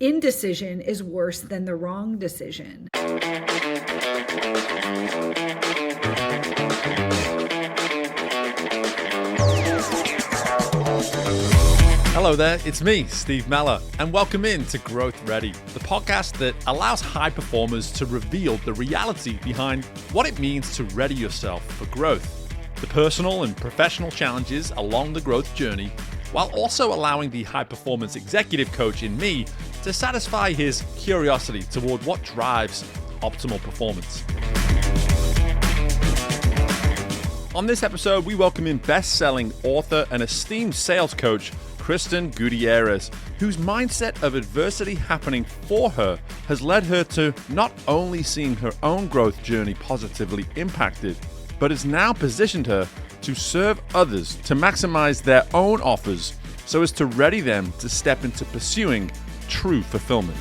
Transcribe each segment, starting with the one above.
indecision is worse than the wrong decision. Hello there, it's me, Steve Mellor, and welcome in to GrowthReady, the podcast that allows high performers to reveal the reality behind what it means to ready yourself for growth, the personal and professional challenges along the growth journey, while also allowing the high performance executive coach in me to satisfy his curiosity toward what drives optimal performance. On this episode, we welcome in best-selling author and esteemed sales coach, Kristin Gutierrez, whose mindset of adversity happening for her has led her to not only seeing her own growth journey positively impacted, but has now positioned her to serve others to maximize their own offers so as to ready them to step into pursuing true fulfillment.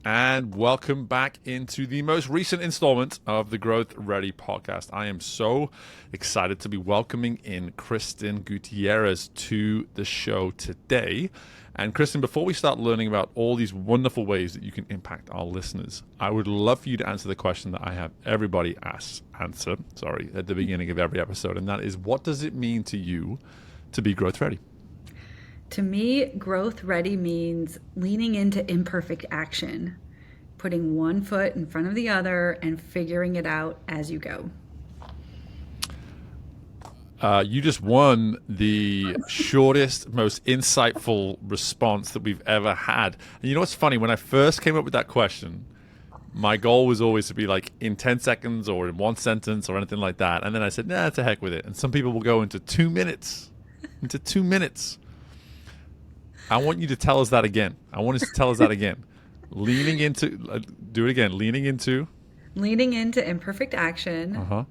And welcome back into the most recent installment of the GrowthReady Podcast. I am so excited to be welcoming in Kristin Gutierrez to the show today. And Kristin, before we start learning about all these wonderful ways that you can impact our listeners, I would love for you to answer the question that I have everybody answer at the beginning of every episode. And that is, what does it mean to you to be growth ready? To me, growth ready means leaning into imperfect action, putting one foot in front of the other and figuring it out as you go. You just won the shortest, most insightful response that we've ever had. And you know what's funny? When I first came up with that question, my goal was always to be like in 10 seconds or in one sentence or anything like that. And then I said, nah, to heck with it. And some people will go into 2 minutes. I want you to tell us that again. Leaning into, do it again. Leaning into imperfect action.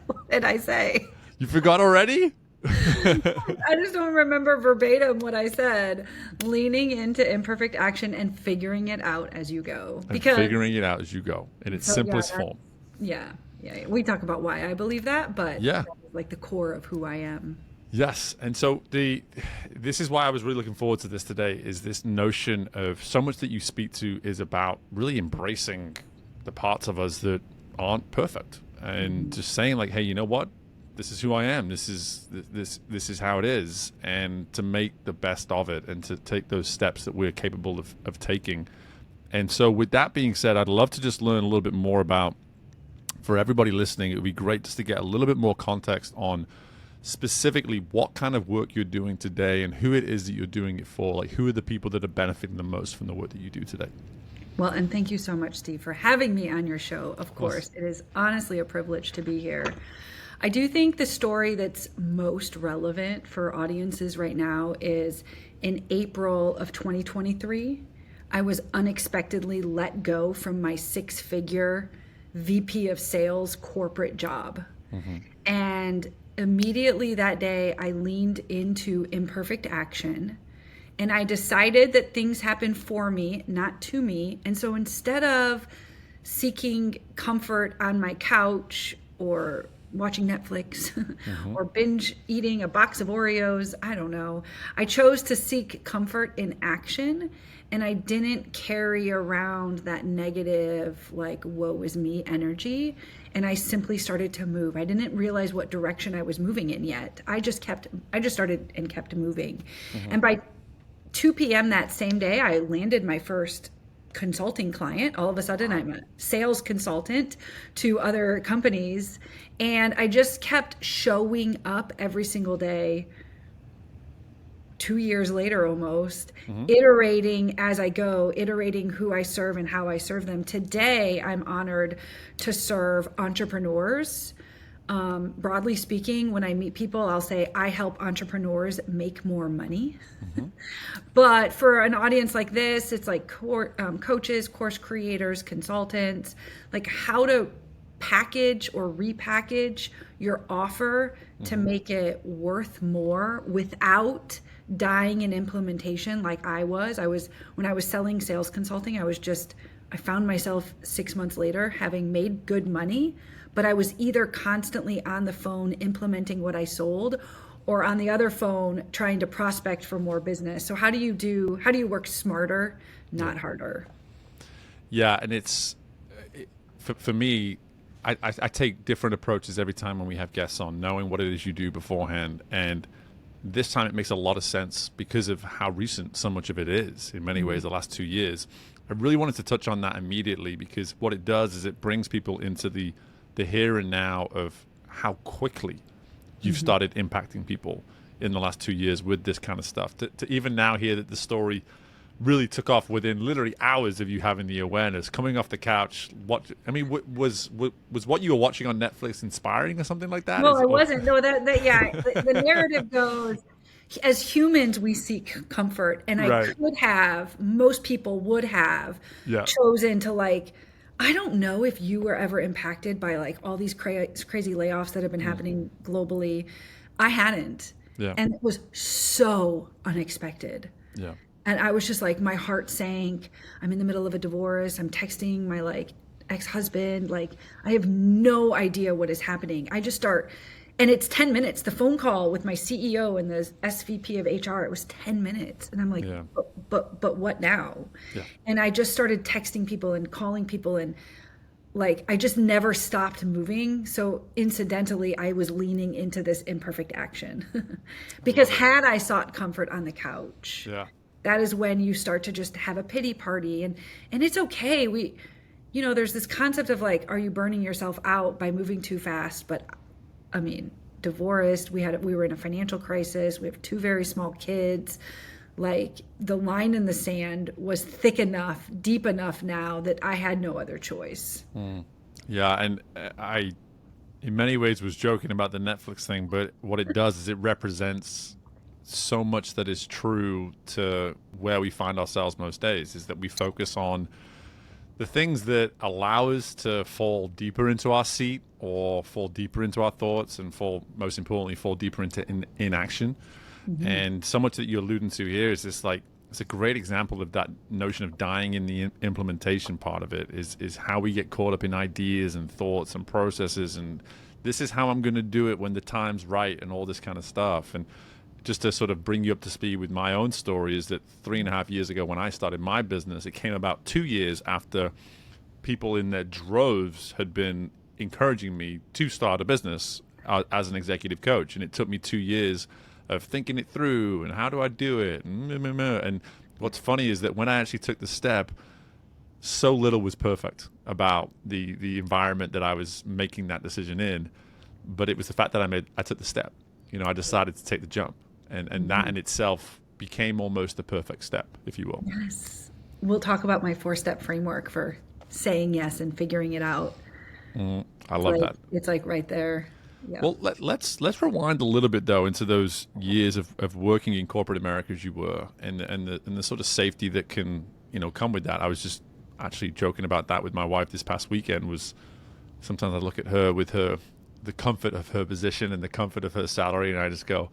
What did I say? You forgot already? I just don't remember verbatim what I said. Leaning into imperfect action and figuring it out as you go. Figuring it out as you go in its simplest form. Yeah. We talk about why I believe that, but yeah, like the core of who I am. Yes. And so this is why I was really looking forward to this today, is this notion of so much that you speak to is about really embracing the parts of us that aren't perfect and just saying like, hey, you know what? This is who I am. This is how it is. And to make the best of it and to take those steps that we're capable of taking. And so with that being said, I'd love to just learn a little bit more about, for everybody listening, it would be great just to get a little bit more context on specifically what kind of work you're doing today and who it is that you're doing it for. Like, who are the people that are benefiting the most from the work that you do today? Well, and thank you so much, Steve, for having me on your show. Of course, it is honestly a privilege to be here. I do think the story that's most relevant for audiences right now is in April of 2023, I was unexpectedly let go from my 6-figure VP of sales corporate job. Mm-hmm. And immediately that day, I leaned into imperfect action, and I decided that things happen for me, not to me. And so instead of seeking comfort on my couch or watching Netflix mm-hmm. or binge eating a box of Oreos, I don't know, I chose to seek comfort in action. And I didn't carry around that negative, like, woe is me energy. And I simply started to move. I didn't realize what direction I was moving in yet. I just started and kept moving. Mm-hmm. And by 2 p.m. that same day, I landed my first consulting client. All of a sudden, I'm a sales consultant to other companies. And I just kept showing up every single day, 2 years later almost, mm-hmm. iterating as I go, iterating who I serve and how I serve them. Today, I'm honored to serve entrepreneurs. Broadly speaking, when I meet people, I'll say I help entrepreneurs make more money. Mm-hmm. But for an audience like this, it's like coaches, course creators, consultants, like how to package or repackage your offer mm-hmm. to make it worth more without dying in implementation like I was. When I was selling sales consulting, I found myself 6 months later having made good money, but I was either constantly on the phone implementing what I sold, or on the other phone trying to prospect for more business. So how do you work smarter, not harder? Yeah, and for me, I take different approaches every time when we have guests on, knowing what it is you do beforehand. And this time it makes a lot of sense because of how recent so much of it is, in many ways, the last 2 years. I really wanted to touch on that immediately because what it does is it brings people into the here and now of how quickly you've started impacting people in the last 2 years with this kind of stuff. To even now hear that the story really took off within literally hours of you having the awareness, coming off the couch. Was what you were watching on Netflix inspiring or something like that? No, it wasn't. No, the narrative goes, as humans, we seek comfort. And most people would have chosen to I don't know if you were ever impacted by all these crazy layoffs that have been happening globally. I hadn't. Yeah. And it was so unexpected. Yeah. And I was just my heart sank. I'm in the middle of a divorce. I'm texting my ex-husband. I have no idea what is happening. I just start, and it's 10 minutes. The phone call with my CEO and the SVP of HR, it was 10 minutes. And I'm like, but what now? Yeah. And I just started texting people and calling people, and I just never stopped moving. So incidentally, I was leaning into this imperfect action because had I sought comfort on the couch, that is when you start to just have a pity party, and it's okay. There's this concept of are you burning yourself out by moving too fast? But I mean, divorced, we were in a financial crisis. We have 2 very small kids. The line in the sand was thick enough, deep enough now that I had no other choice. Yeah, and I, in many ways, was joking about the Netflix thing, but what it does is it represents so much that is true to where we find ourselves most days, is that we focus on the things that allow us to fall deeper into our seat or fall deeper into our thoughts and most importantly, fall deeper into inaction. And so much that you're alluding to here is this it's a great example of that notion of dying in the implementation part of it is how we get caught up in ideas and thoughts and processes. And this is how I'm going to do it when the time's right and all this kind of stuff. And just to sort of bring you up to speed with my own story is that 3.5 years ago when I started my business, it came about 2 years after people in their droves had been encouraging me to start a business as an executive coach. And it took me 2 years of thinking it through and how do I do it? And what's funny is that when I actually took the step, so little was perfect about the environment that I was making that decision in. But it was the fact that I took the step. I decided to take the jump. And that in itself became almost the perfect step, if you will. Yes. We'll talk about my 4-step framework for saying yes and figuring it out. I love that. It's right there. Yeah. Well, let's rewind a little bit though into those years of working in corporate America as you were, and the sort of safety that can come with that. I was just actually joking about that with my wife this past weekend. Was sometimes I look at her with the comfort of her position and the comfort of her salary, and I just go,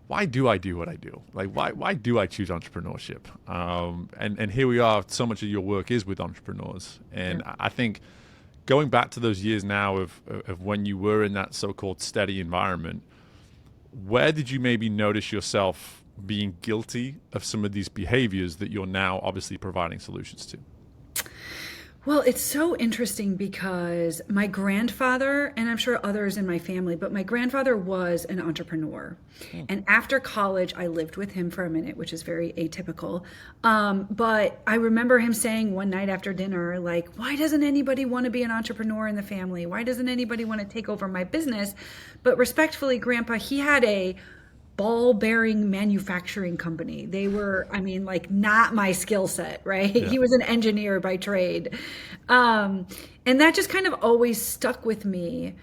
why do I do what I do? Why do I choose entrepreneurship? And here we are. So much of your work is with entrepreneurs, and I think going back to those years now of when you were in that so-called steady environment, where did you maybe notice yourself being guilty of some of these behaviors that you're now obviously providing solutions to? Well, it's so interesting because my grandfather, and I'm sure others in my family, but my grandfather was an entrepreneur. And after college, I lived with him for a minute, which is very atypical. But I remember him saying one night after dinner, why doesn't anybody want to be an entrepreneur in the family? Why doesn't anybody want to take over my business? But respectfully, Grandpa, he had a ball bearing manufacturing company. They were, not my skill set, right? Yeah. He was an engineer by trade. And that just kind of always stuck with me.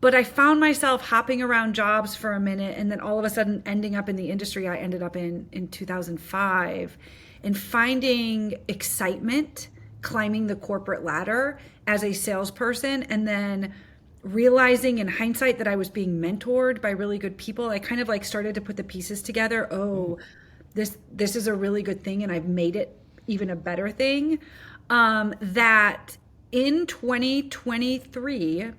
But I found myself hopping around jobs for a minute and then all of a sudden ending up in the industry I ended up in 2005 and finding excitement climbing the corporate ladder as a salesperson, and then realizing in hindsight that I was being mentored by really good people. I kind of started to put the pieces together. Oh, this is a really good thing, and I've made it even a better thing. That in 2023,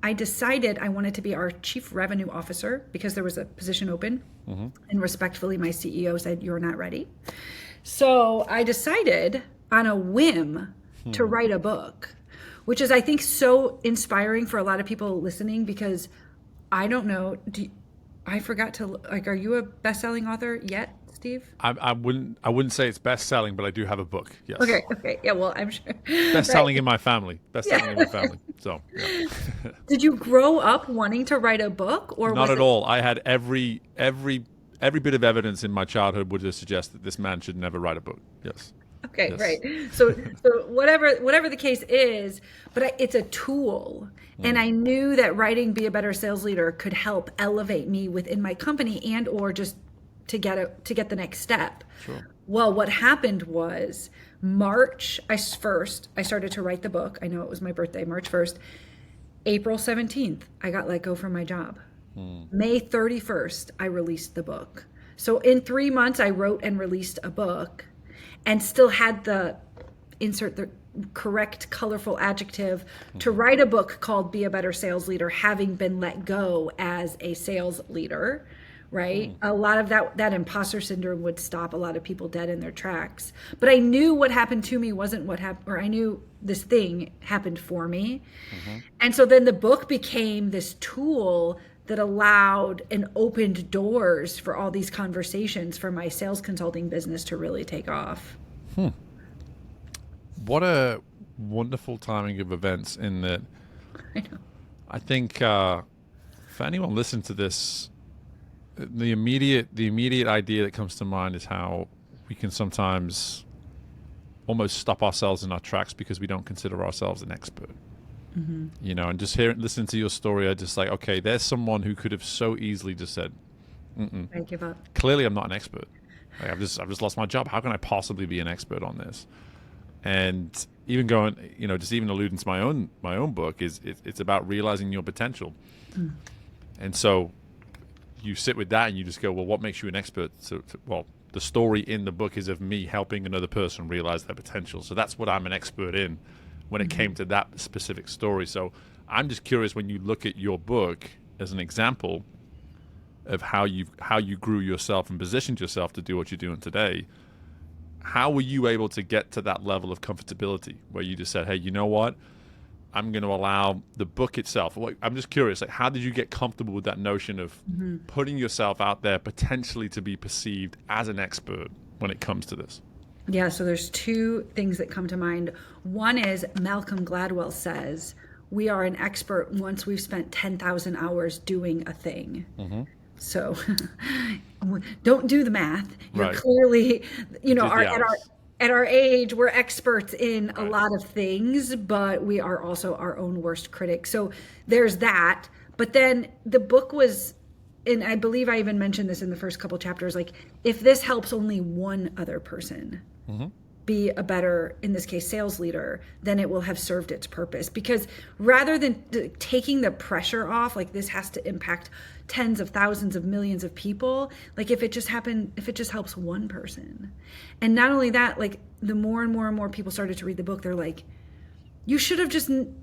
I decided I wanted to be our chief revenue officer because there was a position open. And respectfully, my CEO said, "You're not ready." So I decided on a whim to write a book, which is, I think, so inspiring for a lot of people listening, because I don't know. I forgot to, like, are you a best-selling author yet, Steve? I wouldn't say it's best selling, but I do have a book. Yes. Okay. Yeah, well, I'm sure. Best selling in my family. Best selling in my family. So, yeah. Did you grow up wanting to write a book, or Not at all. I had every bit of evidence in my childhood would suggest that this man should never write a book. Yes. Okay, Yes. right. So whatever the case is, but it's a tool. And I knew that writing Be a Better Sales Leader could help elevate me within my company and or just to get the next step. Sure. Well, what happened was March 1st, I started to write the book. I know it was my birthday, March 1st. April 17th, I got let go from my job. May 31st, I released the book. So in 3 months, I wrote and released a book and still had insert the correct colorful adjective to write a book called Be a Better Sales Leader, having been let go as a sales leader, right? A lot of that imposter syndrome would stop a lot of people dead in their tracks. But I knew what happened to me wasn't what happened, or I knew this thing happened for me. And so then the book became this tool that allowed and opened doors for all these conversations for my sales consulting business to really take off. What a wonderful timing of events, in that I know. I think for anyone listening to this, the immediate idea that comes to mind is how we can sometimes almost stop ourselves in our tracks because we don't consider ourselves an expert. You know, and just listening to your story, I just like, okay, there's someone who could have so easily just said, I give up. clearly I'm not an expert. Like, I've just lost my job. How can I possibly be an expert on this? And even going, you know, just even alluding to my own book it's about realizing your potential. And so you sit with that and you just go, well, what makes you an expert? Well, the story in the book is of me helping another person realize their potential. So that's what I'm an expert in when it came to that specific story. So I'm just curious, when you look at your book as an example of how you grew yourself and positioned yourself to do what you're doing today, how were you able to get to that level of comfortability where you just said, hey, you know what? I'm going to allow the book itself. I'm just curious, like, how did you get comfortable with that notion of putting yourself out there potentially to be perceived as an expert when it comes to this? Yeah, so there's two things that come to mind. One is Malcolm Gladwell says, we are an expert once we've spent 10,000 hours doing a thing. So don't do the math. You're clearly, you know, at our age, we're experts in a lot of things, but we are also our own worst critic. So there's that. But then the book was, and I believe I even mentioned this in the first couple chapters, like, if this helps only one other person be a better, in this case, sales leader, then it will have served its purpose. Because rather than taking the pressure off, like, this has to impact tens of thousands of millions of people, like, if it just helps one person. And not only that, like, the more and more and more people started to read the book, they're like, you should have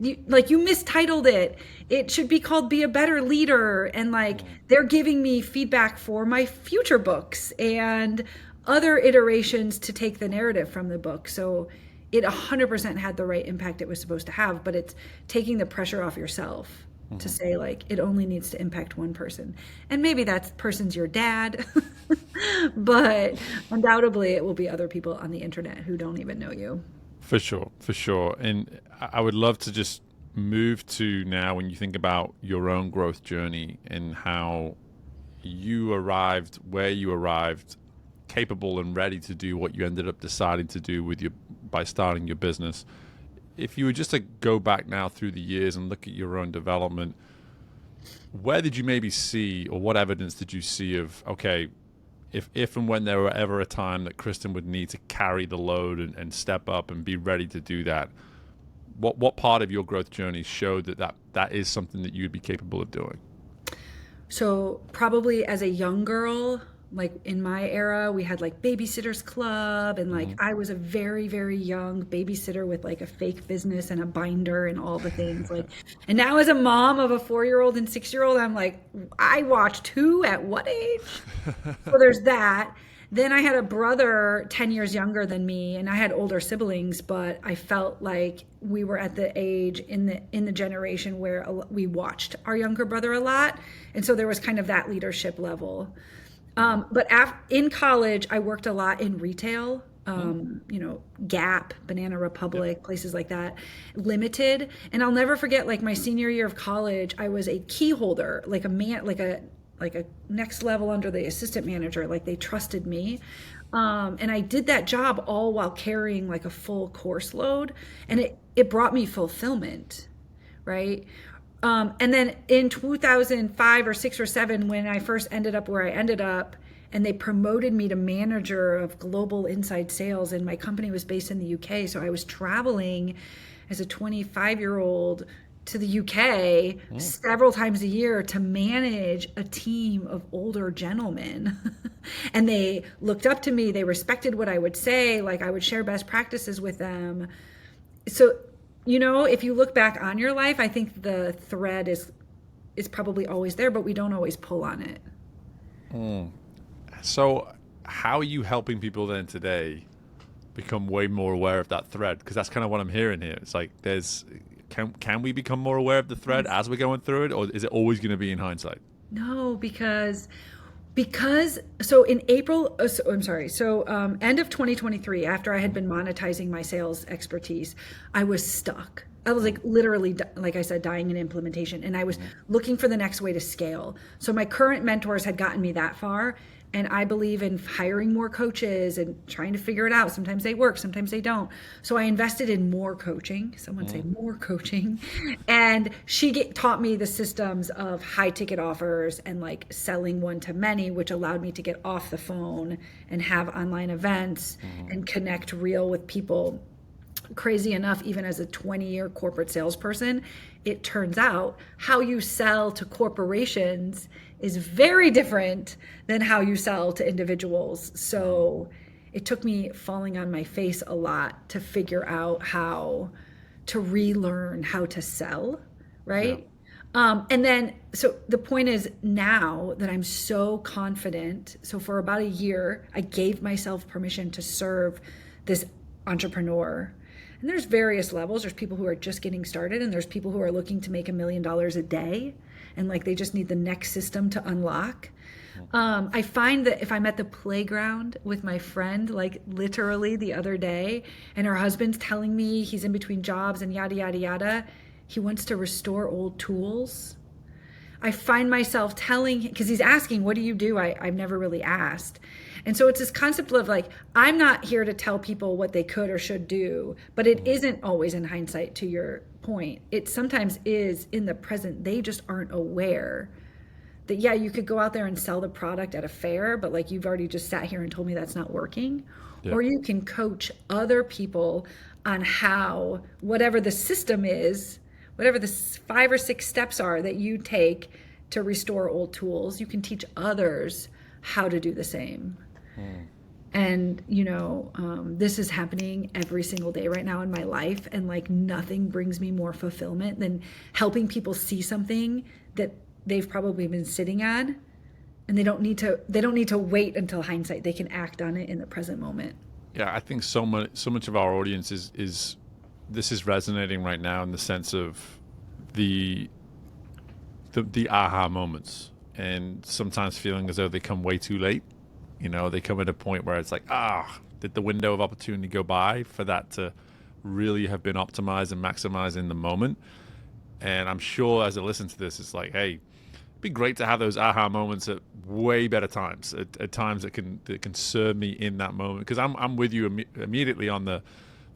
you mistitled it. It should be called Be a Better Leader. And like, they're giving me feedback for my future books and other iterations to take the narrative from the book. So it 100% had the right impact it was supposed to have, but it's taking the pressure off yourself to say, like, it only needs to impact one person. And maybe that person's your dad, but undoubtedly it will be other people on the internet who don't even know you. For sure. And I would love to just move to now, when you think about your own growth journey and how you arrived where you arrived, capable and ready to do what you ended up deciding to do by starting your business. If you were just to go back now through the years and look at your own development, where did you maybe see, or what evidence did you see of, okay, if and when there were ever a time that Kristin would need to carry the load and step up and be ready to do that, what part of your growth journey showed that is something that you'd be capable of doing? So probably as a young girl, like in my era, we had like Babysitters Club, and like I was a very, very young babysitter with like a fake business and a binder and all the things. Like, and now as a mom of a 4-year-old and 6-year-old, I'm like, I watched who at what age? So there's that. Then I had a brother 10 years younger than me, and I had older siblings, but I felt like we were at the age in the generation where we watched our younger brother a lot. And so there was kind of that leadership level. But in college, I worked a lot in retail, Gap, Banana Republic, places like that, Limited. And I'll never forget, like my senior year of college, I was a key holder, like a next level under the assistant manager. Like they trusted me. And I did that job all while carrying like a full course load. And it brought me fulfillment, right? And then in 2005 or 6 or 7, when I first ended up where I ended up, and they promoted me to manager of global inside sales, and my company was based in the UK. So I was traveling as a 25-year-old to the UK several times a year to manage a team of older gentlemen. And they looked up to me. They respected what I would say. Like I would share best practices with them. So, if you look back on your life, I think the thread is probably always there, but we don't always pull on it. So how are you helping people then today become way more aware of that thread? Because that's kind of what I'm hearing here. It's like can we become more aware of the thread as we're going through it, or is it always going to be in hindsight? No, because so in April, end of 2023, after I had been monetizing my sales expertise, I was stuck. I was like literally, like I said, dying in implementation, and I was looking for the next way to scale. So my current mentors had gotten me that far. And I believe in hiring more coaches and trying to figure it out. Sometimes they work, sometimes they don't. So I invested in more coaching. Someone say more coaching. And she taught me the systems of high ticket offers and like selling one to many, which allowed me to get off the phone and have online events and connect real with people. Crazy enough, even as a 20-year corporate salesperson, it turns out how you sell to corporations is very different than how you sell to individuals. So it took me falling on my face a lot to figure out how to relearn how to sell, right? And then, so the point is now that I'm so confident, so for about a year, I gave myself permission to serve this entrepreneur. And there's various levels. There's people who are just getting started, and there's people who are looking to make $1 million a day. And like they just need the next system to unlock. I find that if I'm at the playground with my friend, like literally the other day, and her husband's telling me he's in between jobs and yada, yada, yada, he wants to restore old tools. I find myself telling him, because he's asking, what do you do? I've never really asked. And so it's this concept of like, I'm not here to tell people what they could or should do, but it isn't always in hindsight, to your point. It sometimes is in the present. They just aren't aware that, yeah, you could go out there and sell the product at a fair, but like you've already just sat here and told me that's not working. Yeah. Or you can coach other people on how, whatever the system is, whatever the 5 or 6 steps are that you take to restore old tools, you can teach others how to do the same. And, this is happening every single day right now in my life. And like nothing brings me more fulfillment than helping people see something that they've probably been sitting on, and they don't need to wait until hindsight. They can act on it in the present moment. Yeah, I think so much of our audience is this is resonating right now in the sense of the aha moments, and sometimes feeling as though they come way too late. They come at a point where it's like, did the window of opportunity go by for that to really have been optimized and maximized in the moment? And I'm sure as I listen to this, it's like, hey, it'd be great to have those aha moments at way better times, at times that can serve me in that moment. Because I'm with you immediately on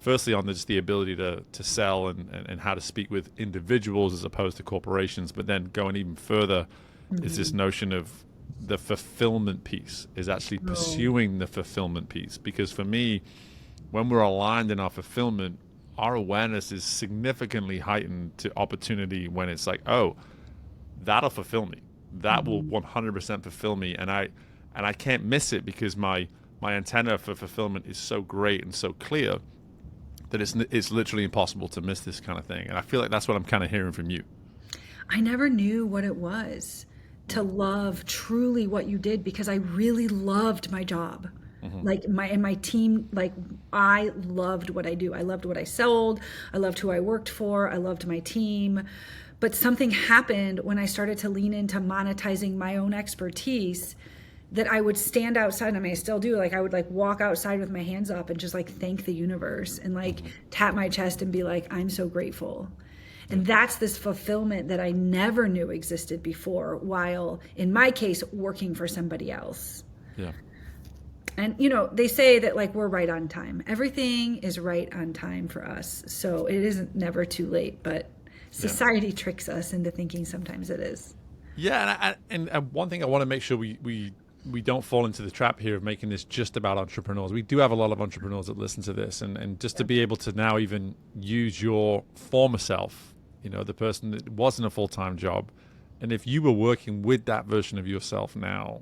firstly on just the ability to sell and how to speak with individuals as opposed to corporations. But then going even further is this notion of the fulfillment piece, is actually pursuing the fulfillment piece. Because for me, when we're aligned in our fulfillment, our awareness is significantly heightened to opportunity when it's like, oh, that'll fulfill me. That will 100% fulfill me. And and I can't miss it because my antenna for fulfillment is so great and so clear that it's literally impossible to miss this kind of thing. And I feel like that's what I'm kind of hearing from you. I never knew what it was to love truly what you did, because I really loved my job. Like my team, like I loved what I do. I loved what I sold. I loved who I worked for. I loved my team. But something happened when I started to lean into monetizing my own expertise, that I would stand outside, and I mean, I still do, like I would like walk outside with my hands up and just like thank the universe and like tap my chest and be like, I'm so grateful. And that's this fulfillment that I never knew existed before, while in my case, working for somebody else. Yeah. And, you know, they say that like we're right on time. Everything is right on time for us. So it isn't never too late, but society tricks us into thinking sometimes it is. Yeah. And one thing I want to make sure we don't fall into the trap here of making this just about entrepreneurs. We do have a lot of entrepreneurs that listen to this, and just to be able to now even use your former self, you know, the person that wasn't a full-time job, and if you were working with that version of yourself now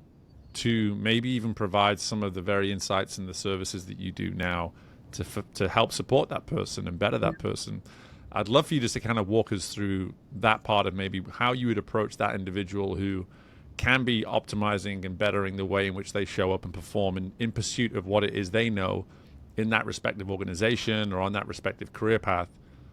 to maybe even provide some of the very insights and the services that you do now to help support that person and better that person, I'd love for you just to kind of walk us through that part of maybe how you would approach that individual who can be optimizing and bettering the way in which they show up and perform in pursuit of what it is they know in that respective organization or on that respective career path,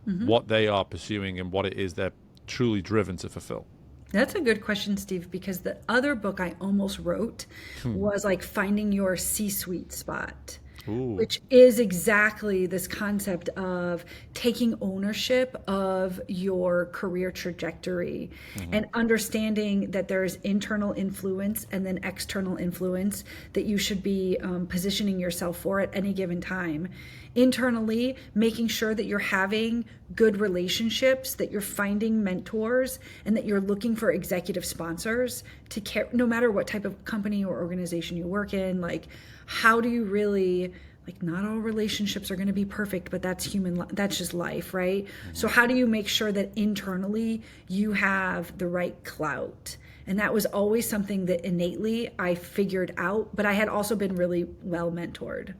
what they are pursuing and what it is they're truly driven to fulfill. That's a good question, Steve, because the other book I almost wrote was like finding your C-suite spot. Ooh. Which is exactly this concept of taking ownership of your career trajectory and understanding that there's internal influence and then external influence that you should be positioning yourself for at any given time. Internally, making sure that you're having good relationships, that you're finding mentors, and that you're looking for executive sponsors to care, no matter what type of company or organization you work in. Like, how do you really, like, not all relationships are going to be perfect, but that's that's just life, right? So how do you make sure that internally you have the right clout? And that was always something that innately I figured out, but I had also been really well mentored.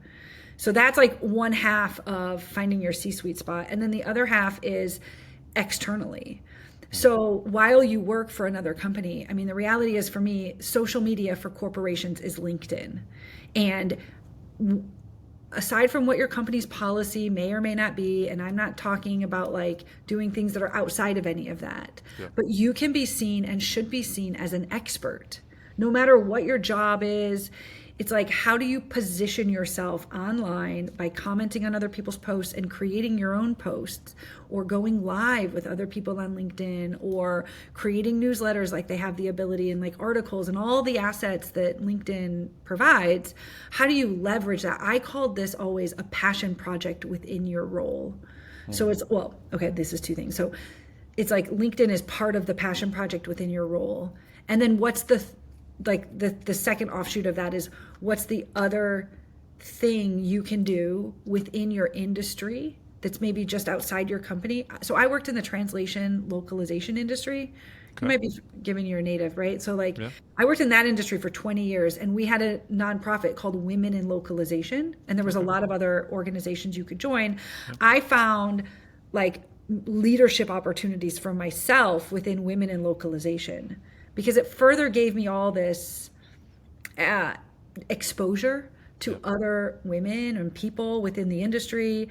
So that's like one half of finding your C-suite spot. And then the other half is externally. So while you work for another company, I mean, the reality is, for me, social media for corporations is LinkedIn. And aside from what your company's policy may or may not be, and I'm not talking about like doing things that are outside of any of that, but you can be seen and should be seen as an expert, no matter what your job is. It's like, how do you position yourself online by commenting on other people's posts and creating your own posts, or going live with other people on LinkedIn, or creating newsletters like they have the ability, and like articles and all the assets that LinkedIn provides. How do you leverage that? I called this always a passion project within your role. So it's, well, okay, this is two things. So it's like LinkedIn is part of the passion project within your role. And then what's the second offshoot of that is, what's the other thing you can do within your industry that's maybe just outside your company? So I worked in the translation localization industry. Okay. You might be given your native, right? So like, I worked in that industry for 20 years, and we had a nonprofit called Women in Localization, and there was a lot of other organizations you could join. I found like leadership opportunities for myself within Women in Localization, because it further gave me all this exposure to other women and people within the industry,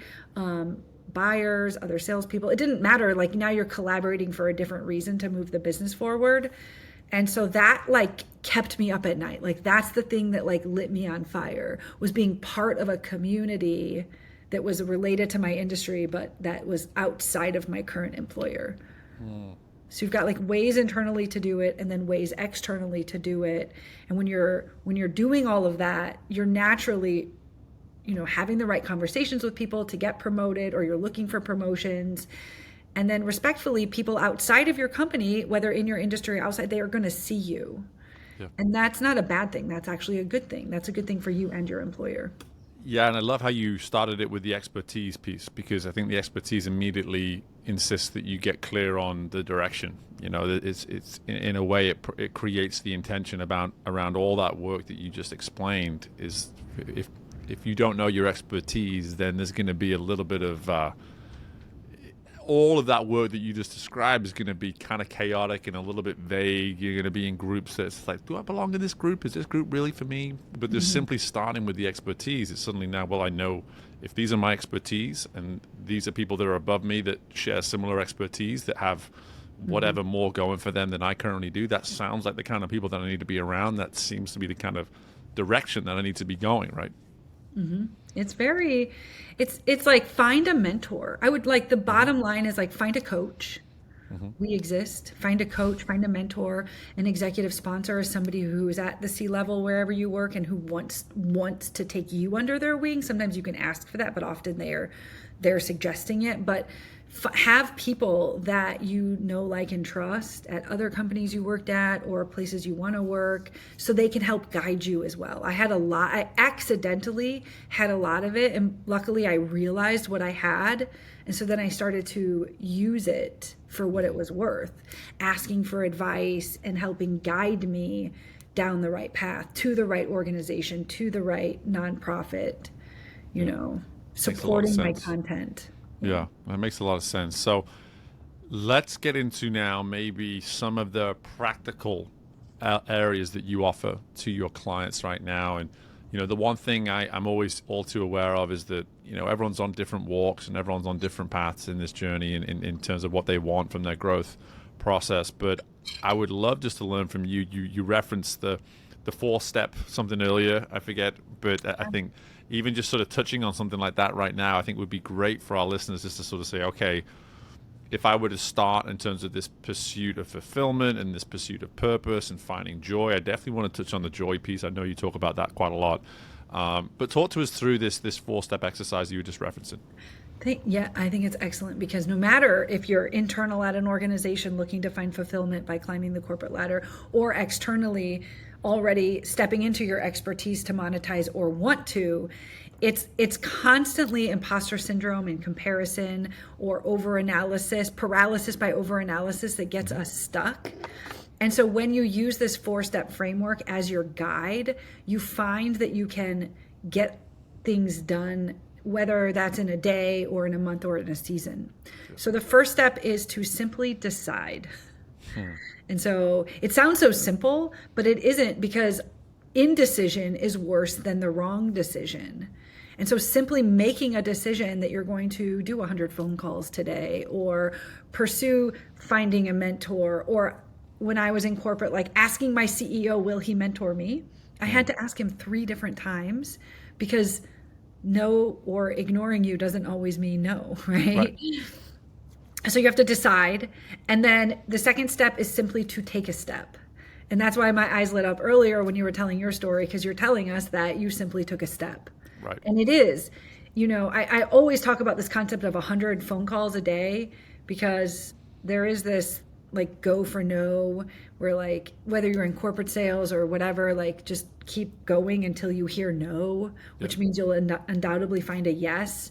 buyers, other salespeople. It didn't matter. Like, now you're collaborating for a different reason to move the business forward. And so that like kept me up at night. Like, that's the thing that like lit me on fire, was being part of a community that was related to my industry, but that was outside of my current employer. So you've got like ways internally to do it, and then ways externally to do it. And when you're doing all of that, you're naturally, you know, having the right conversations with people to get promoted, or you're looking for promotions. And then respectfully, people outside of your company, whether in your industry or outside, they are going to see you. And that's not a bad thing. That's actually a good thing. That's a good thing for you and your employer. Yeah, and I love how you started it with the expertise piece, because I think the expertise immediately insists that you get clear on the direction. You know, it's in a way it creates the intention around all that work that you just explained. Is if you don't know your expertise, then there's going to be a little bit of all of that work that you just described is going to be kind of chaotic and a little bit vague. You're going to be in groups that's like, do I belong in this group? Is this group really for me? But just simply starting with the expertise, it's suddenly now, well, I know if these are my expertise and these are people that are above me that share similar expertise, that have whatever more going for them than I currently do, that sounds like the kind of people that I need to be around. That seems to be the kind of direction that I need to be going, right? It's like find a mentor. I would like the bottom line is like find a coach. We exist. Find a coach, find a mentor, an executive sponsor, or somebody who is at the C-level wherever you work and who wants to take you under their wing. Sometimes you can ask for that, but often they're suggesting it. But have people that you know, like, and trust at other companies you worked at or places you want to work, so they can help guide you as well. I accidentally had a lot of it, and luckily I realized what I had. And so then I started to use it for what it was worth, asking for advice and helping guide me down the right path, to the right organization, to the right nonprofit, supporting my content. Yeah, that makes a lot of sense. So let's get into now maybe some of the practical areas that you offer to your clients right now. And, the one thing I'm always all too aware of is that, everyone's on different walks and everyone's on different paths in this journey in terms of what they want from their growth process. But I would love just to learn from you. You referenced the 4-step something earlier, I forget, but I think even just sort of touching on something like that right now, I think would be great for our listeners, just to sort of say, okay, if I were to start in terms of this pursuit of fulfillment and this pursuit of purpose and finding joy, I definitely want to touch on the joy piece. I know you talk about that quite a lot. But talk to us through this 4-step exercise you were just referencing. I think it's excellent, because no matter if you're internal at an organization looking to find fulfillment by climbing the corporate ladder, or externally already stepping into your expertise to monetize or want to, it's constantly imposter syndrome and comparison or overanalysis, paralysis by overanalysis that gets us stuck. And so when you use this 4-step framework as your guide, you find that you can get things done, whether that's in a day or in a month or in a season. So the first step is to simply decide. And so it sounds so simple, but it isn't, because indecision is worse than the wrong decision. And so simply making a decision that you're going to do 100 phone calls today, or pursue finding a mentor, or when I was in corporate, like asking my CEO, will he mentor me? I had to ask him 3 different times, because no or ignoring you doesn't always mean no, right? So you have to decide. And then the second step is simply to take a step. And that's why my eyes lit up earlier when you were telling your story, because you're telling us that you simply took a step. Right. And it is, I always talk about this concept of 100 phone calls a day, because there is this like go for no, where like, whether you're in corporate sales or whatever, like just keep going until you hear no, which means you'll undoubtedly find a yes.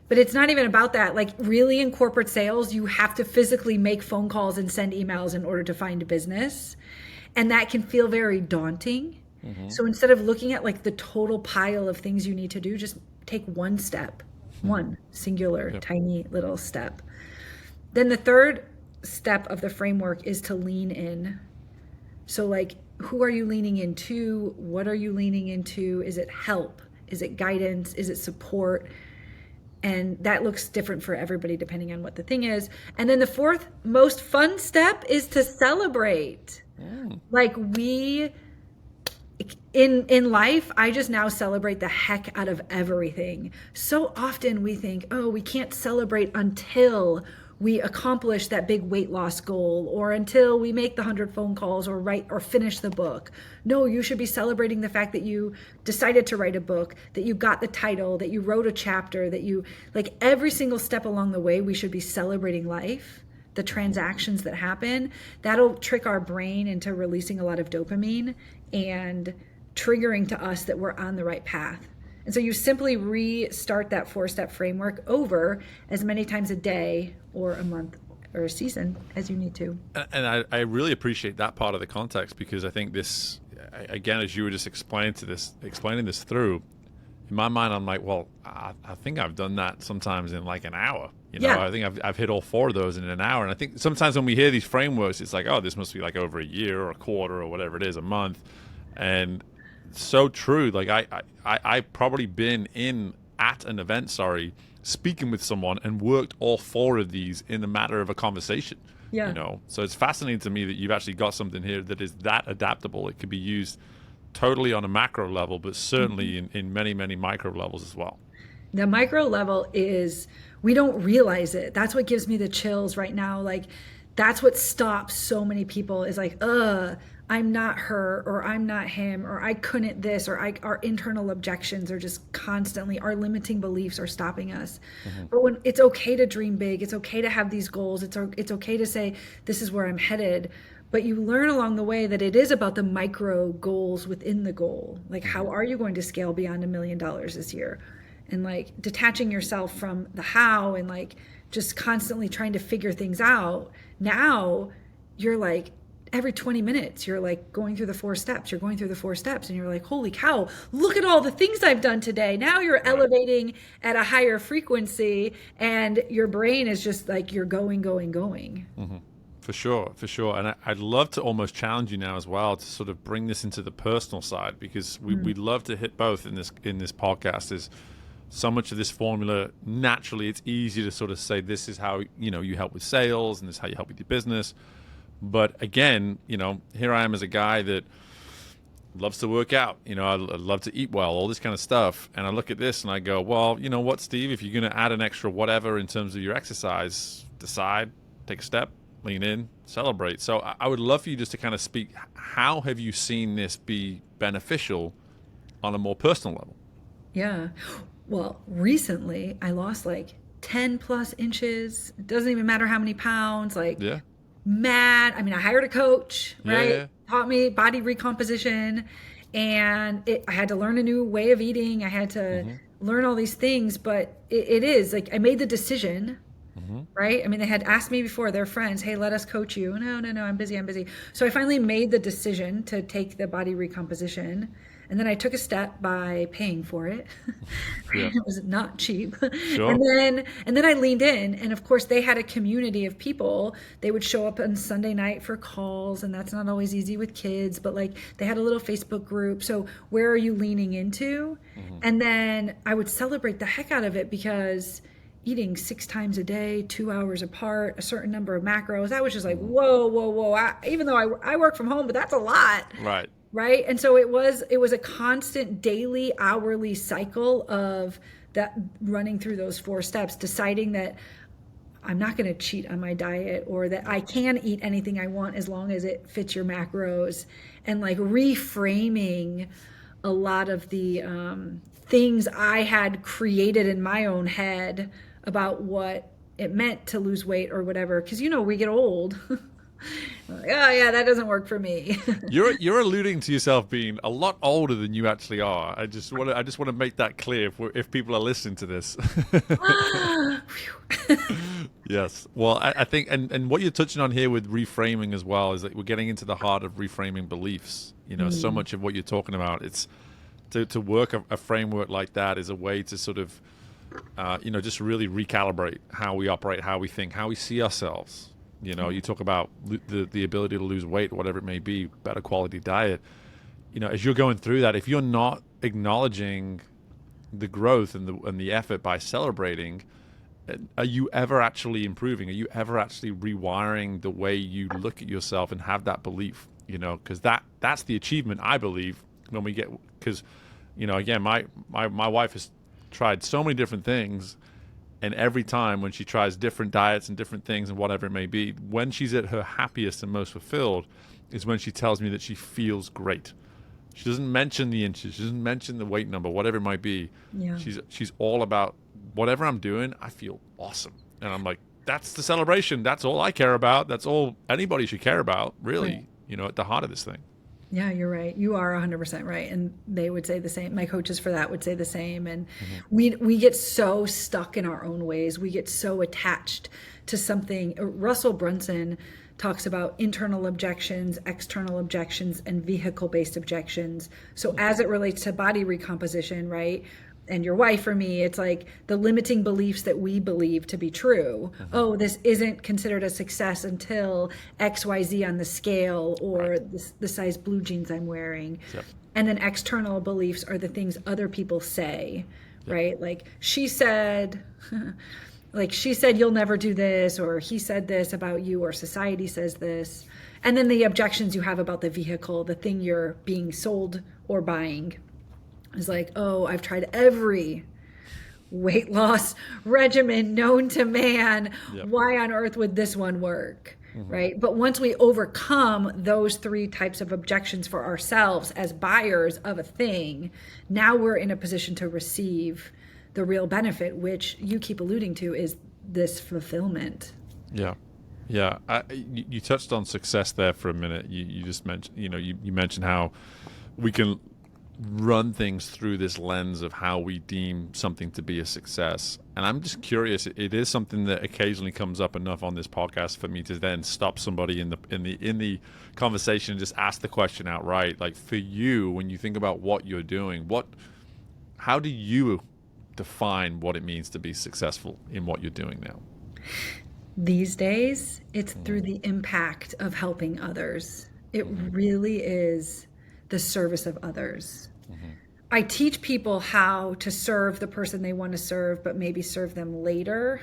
But it's not even about that. Like, really, in corporate sales, you have to physically make phone calls and send emails in order to find a business. And that can feel very daunting. So instead of looking at like the total pile of things you need to do, just take one step, one singular, tiny little step. Then the third step of the framework is to lean in. So like, who are you leaning into? What are you leaning into? Is it help? Is it guidance? Is it support? And that looks different for everybody depending on what the thing is. And then the fourth most fun step is to celebrate. Like in life, I just now celebrate the heck out of everything. So often we think, oh, we can't celebrate until we accomplish that big weight loss goal, or until we make the 100 phone calls or write or finish the book. No, you should be celebrating the fact that you decided to write a book, that you got the title, that you wrote a chapter, that you, like, every single step along the way, we should be celebrating life, the transactions that happen. That'll trick our brain into releasing a lot of dopamine and triggering to us that we're on the right path. And so you simply restart that 4-step framework over as many times a day or a month or a season as you need to. And I really appreciate that part of the context, because I think this, again, as you were just explaining this through, in my mind, I'm like, well, I think I've done that sometimes in like an hour. I think I've hit all 4 of those in an hour. And I think sometimes when we hear these frameworks, it's like, oh, this must be like over a year or a quarter or whatever it is, a month. And so true. Like I've probably been at an event, speaking with someone and worked all 4 of these in the matter of a conversation. Yeah. So it's fascinating to me that you've actually got something here that is that adaptable. It could be used totally on a macro level, but certainly in many, many micro levels as well. The micro level is, we don't realize it. That's what gives me the chills right now. Like, that's what stops so many people, is like, I'm not her, or I'm not him, or I couldn't this, or our internal objections are just constantly, our limiting beliefs are stopping us. But when it's okay to dream big, it's okay to have these goals. It's okay to say, this is where I'm headed. But you learn along the way that it is about the micro goals within the goal. Like, how are you going to scale beyond $1 million this year? And like detaching yourself from the how, and like just constantly trying to figure things out. Now you're like, every 20 minutes, you're like going through the 4 steps. You're going through the 4 steps and you're like, holy cow, look at all the things I've done today. Now you're elevating at a higher frequency, and your brain is just like, you're going. For sure. And I'd love to almost challenge you now as well to sort of bring this into the personal side, because we'd love to hit both in this podcast. Is so much of this formula, naturally, it's easy to sort of say, this is how, you help with sales, and this is how you help with your business. But again, here I am as a guy that loves to work out. I love to eat well, all this kind of stuff. And I look at this and I go, well, you know what, Steve, if you're going to add an extra whatever in terms of your exercise, decide, take a step, lean in, celebrate. So I would love for you just to kind of speak, how have you seen this be beneficial on a more personal level? Yeah. Well, recently I lost like 10 plus inches. It doesn't even matter how many pounds, mad. I mean, I hired a coach, right? Yeah. Taught me body recomposition, and I had to learn a new way of eating. I had to learn all these things, but it is like, I made the decision, right? I mean, they had asked me before, their friends, hey, let us coach you. No, I'm busy. So I finally made the decision to take the body recomposition. And then I took a step by paying for it. It was not cheap. Sure. And then I leaned in, and of course they had a community of people. They would show up on Sunday night for calls, and that's not always easy with kids, but like they had a little Facebook group. So where are you leaning into? And then I would celebrate the heck out of it, because eating 6 times a day, 2 hours apart, a certain number of macros, I was just like, whoa. Even though I work from home, but that's a lot. Right. And so it was a constant daily, hourly cycle of that, running through those 4 steps, deciding that I'm not going to cheat on my diet, or that I can eat anything I want as long as it fits your macros, and like reframing a lot of the things I had created in my own head about what it meant to lose weight or whatever. Because, we get old. Like, oh yeah, that doesn't work for me. You're alluding to yourself being a lot older than you actually are. I just want to make that clear if people are listening to this. Yes. Well, I think, and what you're touching on here with reframing as well, is that we're getting into the heart of reframing beliefs. So much of what you're talking about, it's to work a framework like that is a way to sort of, just really recalibrate how we operate, how we think, how we see ourselves. You talk about the ability to lose weight, whatever it may be, better quality diet. As you're going through that, if you're not acknowledging the growth and the effort by celebrating, are you ever actually improving? Are you ever actually rewiring the way you look at yourself and have that belief? Because that's the achievement, I believe, when we get, because, again, my wife has tried so many different things. And every time when she tries different diets and different things and whatever it may be, when she's at her happiest and most fulfilled is when she tells me that she feels great. She doesn't mention the inches. She doesn't mention the weight number, whatever it might be. Yeah. She's all about, whatever I'm doing, I feel awesome. And I'm like, that's the celebration. That's all I care about. That's all anybody should care about, really, at the heart of this thing. Yeah, you're right. You are 100% right. And they would say the same. My coaches for that would say the same. And we get so stuck in our own ways. We get so attached to something. Russell Brunson talks about internal objections, external objections, and vehicle-based objections. So as it relates to body recomposition, right? And your wife or me, it's like the limiting beliefs that we believe to be true. Oh, this isn't considered a success until XYZ on the scale, or the size blue jeans I'm wearing. Yep. And then external beliefs are the things other people say, right? Like she said, you'll never do this, or he said this about you, or society says this. And then the objections you have about the vehicle, the thing you're being sold or buying. Is like, oh, I've tried every weight loss regimen known to man. Yep. Why on earth would this one work? Right? But once we overcome those three types of objections for ourselves as buyers of a thing, now we're in a position to receive the real benefit, which you keep alluding to is this fulfillment. Yeah. Yeah. You touched on success there for a minute. You just mentioned, you mentioned how we can run things through this lens of how we deem something to be a success. And I'm just curious, it is something that occasionally comes up enough on this podcast for me to then stop somebody in the conversation and just ask the question outright. Like, for you, when you think about what you're doing, how do you define what it means to be successful in what you're doing now? These days, it's through the impact of helping others. It really is the service of others. I teach people how to serve the person they want to serve, but maybe serve them later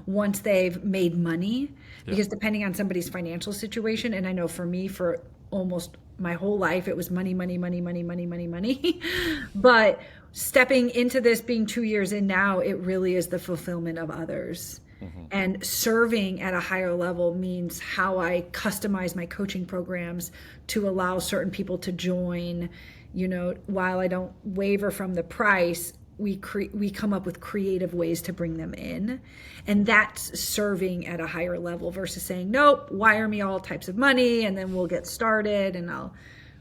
once they've made money. Because depending on somebody's financial situation, and I know for me, for almost my whole life, it was money. But stepping into this, being 2 years in now, it really is the fulfillment of others. And serving at a higher level means how I customize my coaching programs to allow certain people to join. While I don't waver from the price, we come up with creative ways to bring them in. And that's serving at a higher level versus saying, nope, wire me all types of money and then we'll get started and I'll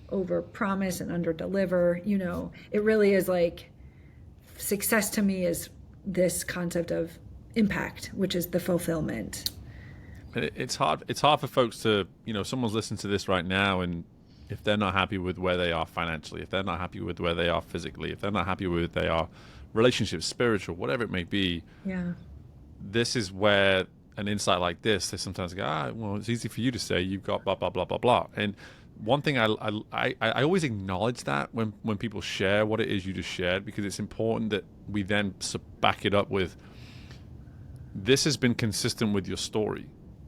over promise and under deliver. It really is like success to me is this concept of impact, which is the fulfillment. It's hard for folks to, someone's listening to this right now, and if they're not happy with where they are financially, if they're not happy with where they are physically, if they're not happy with where they are relationships, spiritual, whatever it may be, this is where an insight like this, they sometimes go, well, it's easy for you to say you've got blah, blah, blah, blah, blah. And one thing I always acknowledge that when people share what it is you just shared, because it's important that we then back it up with, this has been consistent with your story.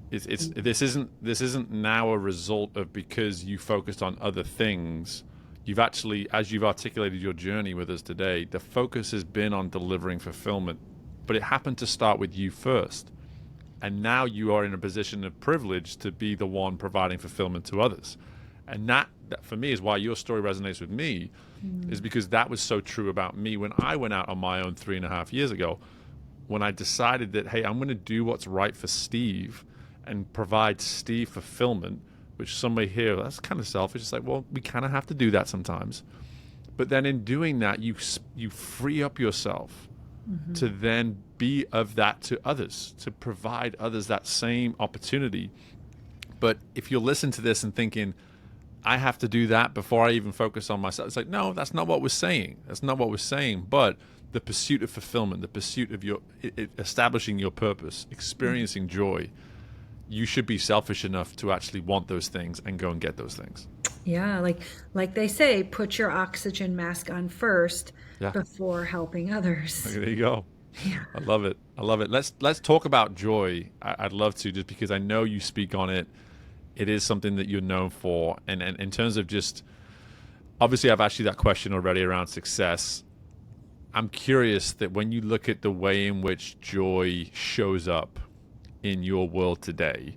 This isn't now a result of because you focused on other things. You've actually, as you've articulated your journey with us today, the focus has been on delivering fulfillment, but it happened to start with you first. And now you are in a position of privilege to be the one providing fulfillment to others. And that for me is why your story resonates with me, is because that was so true about me when I went out on my own 3.5 years ago, when I decided that, hey, I'm going to do what's right for Steve and provide Steve fulfillment, which some may hear, that's kind of selfish. It's like, well, we kind of have to do that sometimes. But then in doing that, you free up yourself to then be of that to others, to provide others that same opportunity. But if you listen to this and thinking, I have to do that before I even focus on myself, it's like, no, that's not what we're saying. That's not what we're saying. But the pursuit of fulfillment, the pursuit of establishing your purpose, experiencing joy, you should be selfish enough to actually want those things and go and get those things. Yeah, like they say, put your oxygen mask on first before helping others. Okay, there you go. Yeah. I love it. Let's talk about joy. I'd love to, just because I know you speak on it. It is something that you're known for. And in terms of just, obviously I've asked you that question already around success. I'm curious that when you look at the way in which joy shows up in your world today,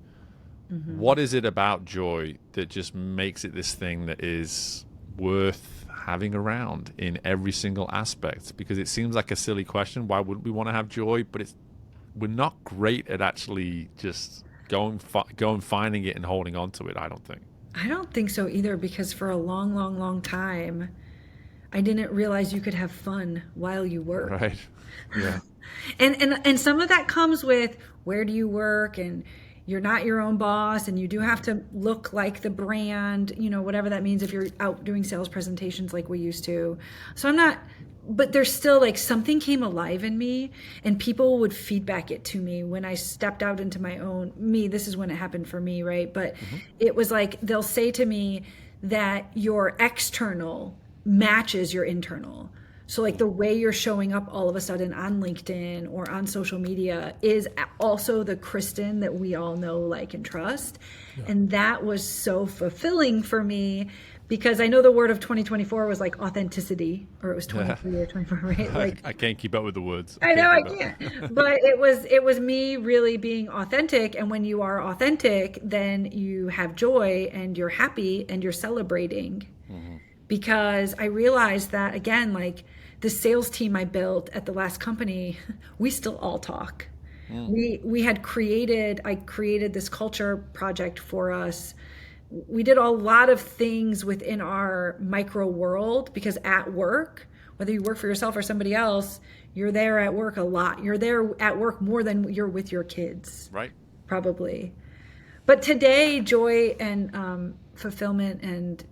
what is it about joy that just makes it this thing that is worth having around in every single aspect? Because it seems like a silly question. Why wouldn't we want to have joy? But we're not great at actually just going finding it and holding on to it, I don't think. I don't think so either, because for a long, long, long time, I didn't realize you could have fun while you work. Right. Yeah. And some of that comes with, where do you work, and you're not your own boss, and you do have to look like the brand, whatever that means if you're out doing sales presentations like we used to. So but there's still like something came alive in me, and people would feedback it to me when I stepped out into my own me. This is when it happened for me, right? But it was like, they'll say to me that your external matches your internal. So like the way you're showing up all of a sudden on LinkedIn or on social media is also the Kristin that we all know, like, and trust. Yeah. And that was so fulfilling for me, because I know the word of 2024 was like authenticity, or it was 23 or 24, right? Like, I can't keep up with the words. I know I can't. But it was me really being authentic. And when you are authentic, then you have joy and you're happy and you're celebrating. Mm-hmm. Because I realized that, again, like the sales team I built at the last company, we still all talk. Mm. I created this culture project for us. We did a lot of things within our micro world, because at work, whether you work for yourself or somebody else, you're there at work a lot. You're there at work more than you're with your kids. Right. Probably. But today, joy and fulfillment and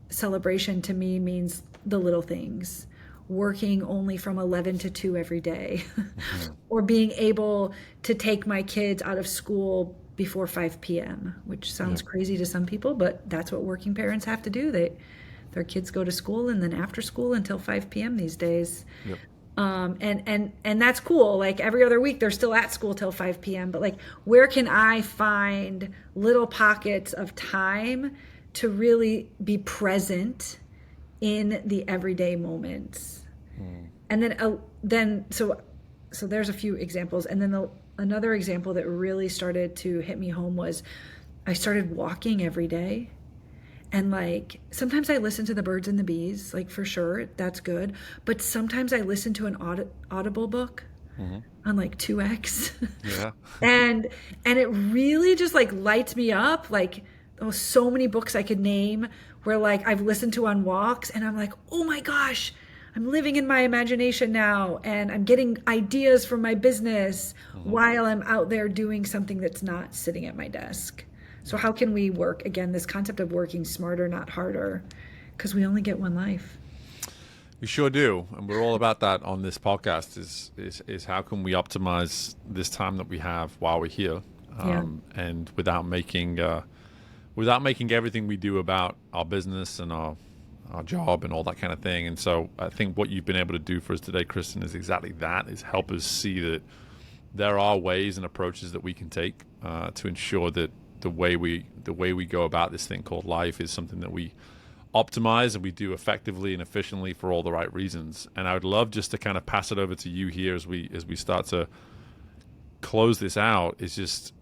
celebration to me means the little things. Working only from 11 to 2 every day, mm-hmm. or being able to take my kids out of school before 5 p.m., which sounds crazy to some people, but that's what working parents have to do. Their kids go to school and then after school until 5 p.m. these days. Yep. And that's cool. Like every other week, they're still at school till 5 p.m. But like, where can I find little pockets of time to really be present in the everyday moments? And then so there's a few examples. And then another example that really started to hit me home was I started walking every day. And like, sometimes I listen to the birds and the bees, like, for sure, that's good. But sometimes I listen to an audible book on like 2x. Yeah. and it really just like lights me up. Like, so many books I could name where like I've listened to on walks, and I'm like, oh my gosh, I'm living in my imagination now, and I'm getting ideas for my business while I'm out there doing something that's not sitting at my desk. So how can we work, again, this concept of working smarter, not harder, because we only get one life. We sure do, and we're all about that on this podcast. Is how can we optimize this time that we have while we're here, and without making everything we do about our business and our job and all that kind of thing. And so I think what you've been able to do for us today, Kristin, is exactly that, is help us see that there are ways and approaches that we can take to ensure that the way we go about this thing called life is something that we optimize and we do effectively and efficiently for all the right reasons. And I would love just to kind of pass it over to you here as we start to close this out, is just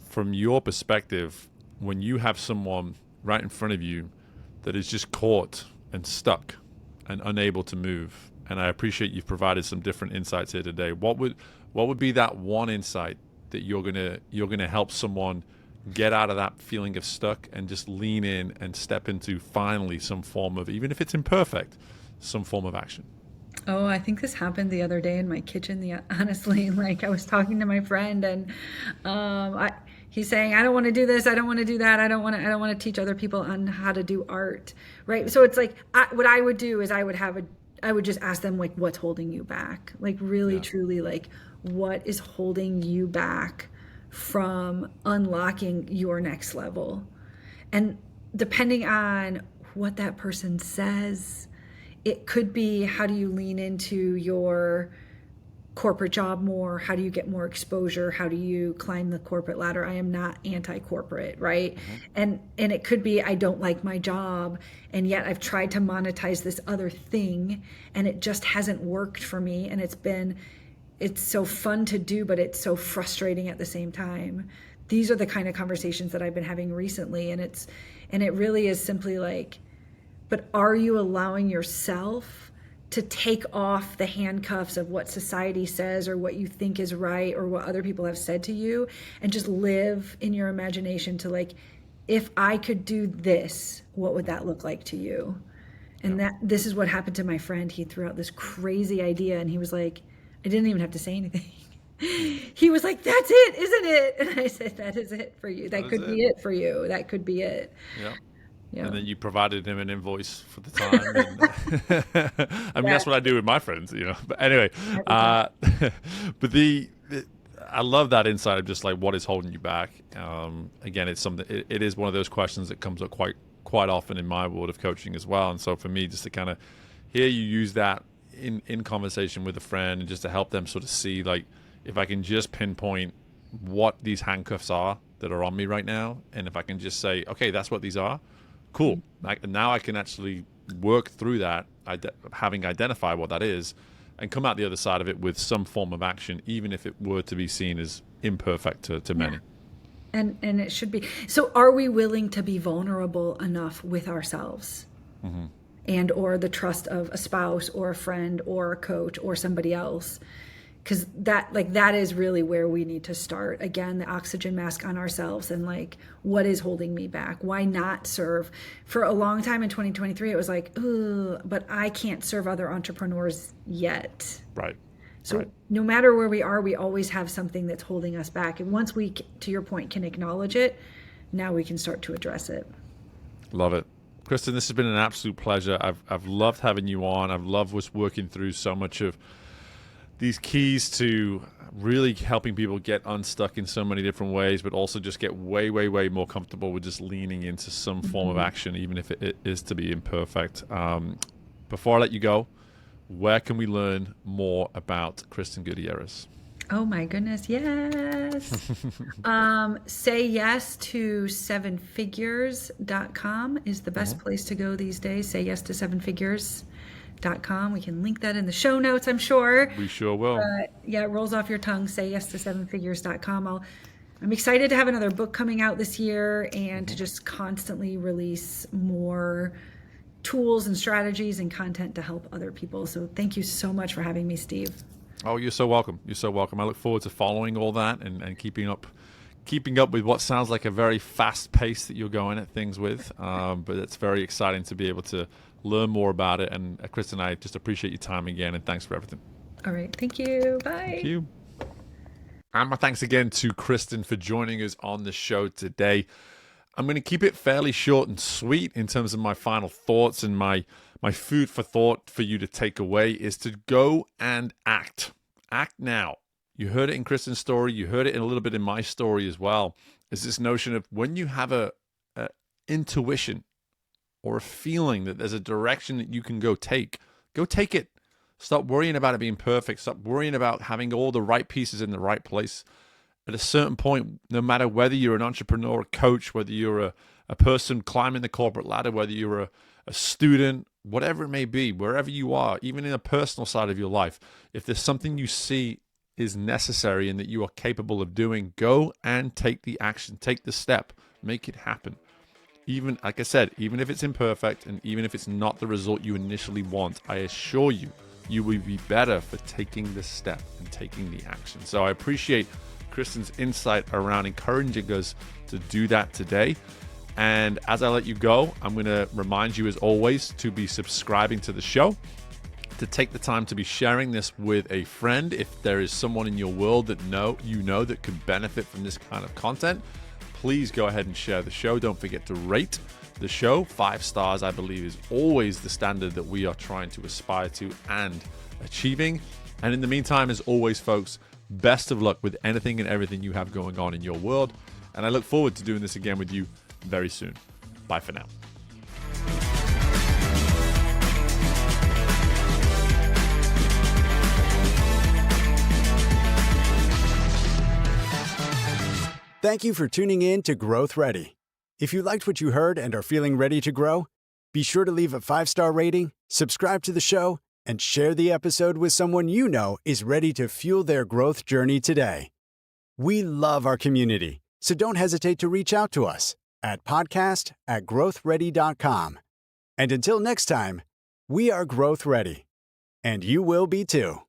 from your perspective, when you have someone right in front of you that is just caught and stuck and unable to move, and I appreciate you've provided some different insights here today. What would be that one insight that you're gonna help someone get out of that feeling of stuck and just lean in and step into finally some form of, even if it's imperfect, some form of action? Oh, I think this happened the other day in my kitchen. Honestly, like, I was talking to my friend, and he's saying, I don't want to do this, I don't want to do that, I don't want to teach other people on how to do art, right? So it's like, what I would do is I would just ask them, like, what's holding you back? Like, really, truly, like, what is holding you back from unlocking your next level? And depending on what that person says, it could be, how do you lean into your corporate job more? How do you get more exposure? How do you climb the corporate ladder? I am not anti-corporate, right? And it could be, I don't like my job, and yet I've tried to monetize this other thing and it just hasn't worked for me, and it's so fun to do, but it's so frustrating at the same time. These are the kind of conversations that I've been having recently, and it really is simply like, but are you allowing yourself to take off the handcuffs of what society says or what you think is right or what other people have said to you, and just live in your imagination to like if I could do this, what would that look like to you? And this is what happened to my friend. He threw out this crazy idea, and he was like, I didn't even have to say anything. He was like, that's it, isn't it? And I said, that is it for you. That could be it for you. That could be it. Yeah. Yeah. And then you provided him an invoice for the time. And, I mean, that's what I do with my friends, But anyway, but I love that insight of just like what is holding you back. Again, it's something. It is one of those questions that comes up quite often in my world of coaching as well. And so for me, just to kind of hear you use that in conversation with a friend, and just to help them sort of see, like, if I can just pinpoint what these handcuffs are that are on me right now, and if I can just say, okay, that's what these are, cool. Now I can actually work through that, having identified what that is, and come out the other side of it with some form of action, even if it were to be seen as imperfect to many. And it should be. So are we willing to be vulnerable enough with ourselves? Mm-hmm. And or the trust of a spouse or a friend or a coach or somebody else? Because that is really where we need to start. Again, the oxygen mask on ourselves, and like, what is holding me back? Why not serve? For a long time in 2023, it was like, ooh, but I can't serve other entrepreneurs yet. Right. So no matter where we are, we always have something that's holding us back. And once we, to your point, can acknowledge it, now we can start to address it. Love it. Kristin, this has been an absolute pleasure. I've loved having you on. I've loved working through so much of these keys to really helping people get unstuck in so many different ways, but also just get way, way, way more comfortable with just leaning into some form of action, even if it is to be imperfect. Before I let you go, where can we learn more about Kristin Gutierrez? Oh my goodness, yes. Say yes to 7figures.com is the best place to go these days. Say yes to 7figures.com. We can link that in the show notes, I'm sure. We sure will. Yeah, it rolls off your tongue. Say yes to 7figures.com. I'm excited to have another book coming out this year, and to just constantly release more tools and strategies and content to help other people. So thank you so much for having me, Steve. Oh, you're so welcome. You're so welcome. I look forward to following all that and keeping up with what sounds like a very fast pace that you're going at things with. But it's very exciting to be able to learn more about it. And Kristin, I just appreciate your time again, and thanks for everything. All right. Thank you. Bye. Thank you. And my thanks again to Kristin for joining us on the show today. I'm going to keep it fairly short and sweet in terms of my final thoughts, and my food for thought for you to take away is to go and act. Act now. You heard it in Kristin's story. You heard it in a little bit in my story as well. Is this notion of when you have a intuition or a feeling that there's a direction that you can go take it. Stop worrying about it being perfect. Stop worrying about having all the right pieces in the right place. At a certain point, no matter whether you're an entrepreneur, a coach, whether you're a person climbing the corporate ladder, whether you're a student, whatever it may be, wherever you are, even in a personal side of your life, if there's something you see is necessary and that you are capable of doing, go and take the action, take the step, make it happen. Even, like I said, even if it's imperfect and even if it's not the result you initially want, I assure you, you will be better for taking the step and taking the action. So I appreciate Kristin's insight around encouraging us to do that today. And as I let you go, I'm going to remind you, as always, to be subscribing to the show, to take the time to be sharing this with a friend. If there is someone in your world that that could benefit from this kind of content, please go ahead and share the show. Don't forget to rate the show. 5 stars, I believe, is always the standard that we are trying to aspire to and achieving. And in the meantime, as always, folks, best of luck with anything and everything you have going on in your world. And I look forward to doing this again with you very soon. Bye for now. Thank you for tuning in to Growth Ready. If you liked what you heard and are feeling ready to grow, be sure to leave a 5-star rating, subscribe to the show, and share the episode with someone you know is ready to fuel their growth journey today. We love our community, so don't hesitate to reach out to us at podcast@growthready.com. And until next time, we are Growth Ready, and you will be too.